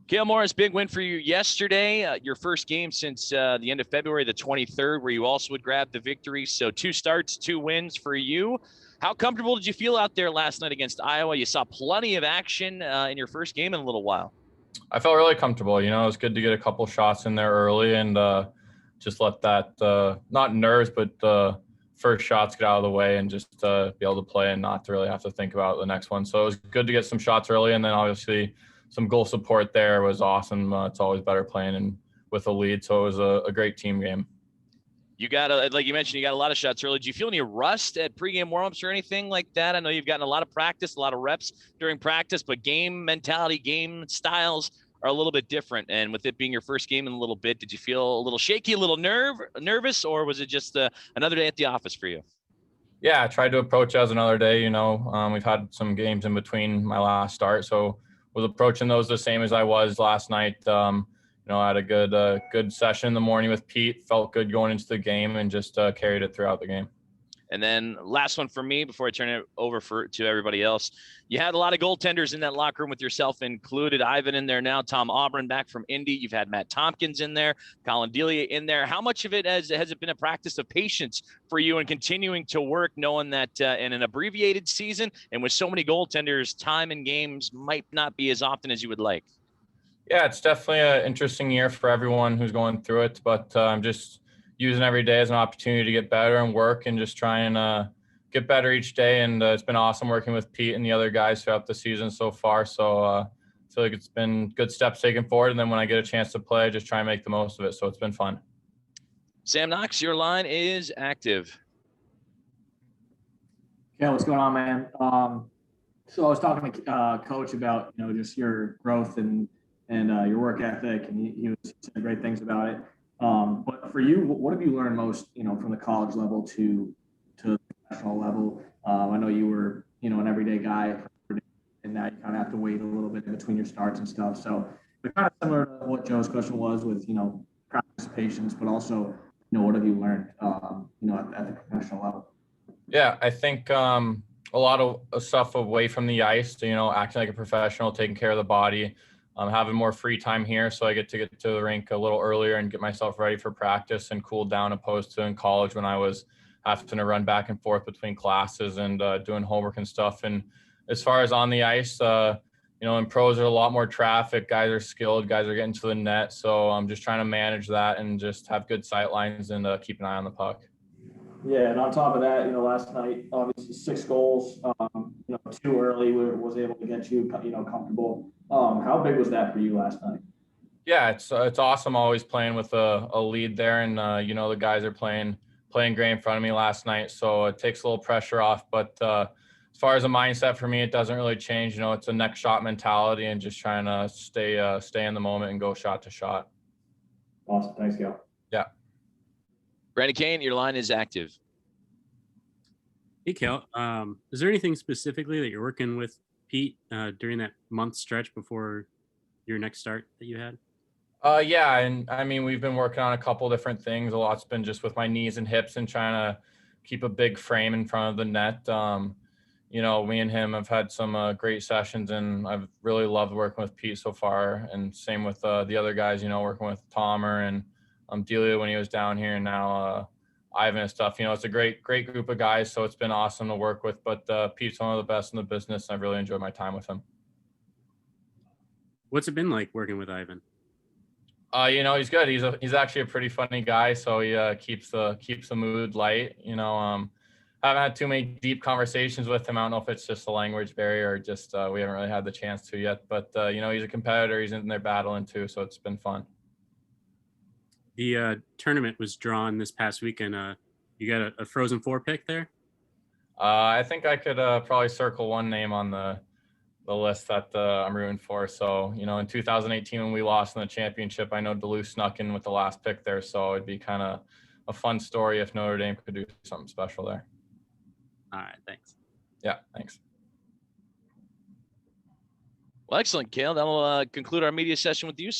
Cale Morris, big win for you yesterday. Your first game since the end of February, the 23rd, where you also would grab the victory. So 2 starts, 2 wins for you. How comfortable did you feel out there last night against Iowa? You saw plenty of action in your first game in a little while. I felt really comfortable. It was good to get a couple shots in there early and just let that, not nerves, but first shots get out of the way and just be able to play and not to really have to think about the next one. So it was good to get some shots early, and then obviously some goal support there was awesome. It's always better playing with a lead, so it was a great team game. You got, like you mentioned, you got a lot of shots early. Do you feel any rust at pregame warmups or anything like that? I know you've gotten a lot of practice, a lot of reps during practice, but game mentality, game styles are a little bit different. And with it being your first game in a little bit, did you feel a little shaky, a little nervous, or was it just another day at the office for you? Yeah, I tried to approach it as another day. We've had some games in between my last start, so was approaching those the same as I was last night. I had a good session in the morning with Pete. Felt good going into the game and just carried it throughout the game. And then last one for me before I turn it over to everybody else. You had a lot of goaltenders in that locker room with yourself included. Ivan in there now, Tom Auburn back from Indy. You've had Matt Tompkins in there, Colin Delia in there. How much of it has it been a practice of patience for you and continuing to work, knowing that in an abbreviated season and with so many goaltenders, time in games might not be as often as you would like? Yeah, it's definitely an interesting year for everyone who's going through it, but I'm just using every day as an opportunity to get better and work and just try and get better each day. And it's been awesome working with Pete and the other guys throughout the season so far. So I feel like it's been good steps taken forward. And then when I get a chance to play, just try and make the most of it. So it's been fun. Sam Knox, your line is active. Yeah, what's going on, man? So I was talking to Coach about just your growth and your work ethic, and he was saying great things about it. But for you, what have you learned most, from the college level to the professional level? I know you were, an everyday guy, and now you kind of have to wait a little bit in between your starts and stuff. So it's kind of similar to what Joe's question was with, practice patience, but also, what have you learned, at the professional level? Yeah, I think a lot of stuff away from the ice, acting like a professional, taking care of the body. Having more free time here, so I get to the rink a little earlier and get myself ready for practice and cool down, opposed to in college when I was having to run back and forth between classes and doing homework and stuff. And as far as on the ice, in pros, there's a lot more traffic. Guys are skilled. Guys are getting to the net. So I'm just trying to manage that and just have good sight lines and keep an eye on the puck. Yeah, and on top of that, last night, obviously 6 goals, too early was able to get you, comfortable. How big was that for you last night? Yeah, it's awesome always playing with a lead there, and the guys are playing great in front of me last night, so it takes a little pressure off. But as far as a mindset for me, it doesn't really change. It's a next shot mentality and just trying to stay in the moment and go shot to shot. Awesome, thanks, Cale. Yeah. Brandon Kane, your line is active. Hey, Cale. Is there anything specifically that you're working with Pete during that month stretch before your next start that you had? Yeah, and I mean, we've been working on a couple different things. A lot's been just with my knees and hips and trying to keep a big frame in front of the net. Me and him have had some great sessions, and I've really loved working with Pete so far. And same with the other guys, working with Tomer and Delia when he was down here, and now Ivan and stuff. It's a great group of guys, so it's been awesome to work with. But Pete's one of the best in the business, and I've really enjoyed my time with him. What's it been like working with Ivan? He's good. He's actually a pretty funny guy, so he keeps the mood light. Haven't had too many deep conversations with him. I don't know if it's just a language barrier or just we haven't really had the chance to yet. But he's a competitor. He's in there battling too, so it's been fun. The tournament was drawn this past weekend. You got a Frozen Four pick there? I think I could probably circle one name on the list that I'm rooting for. So, in 2018 when we lost in the championship, I know Duluth snuck in with the last pick there. So it'd be kind of a fun story if Notre Dame could do something special there. All right, thanks. Yeah, thanks. Well, excellent, Cale. That'll conclude our media session with you.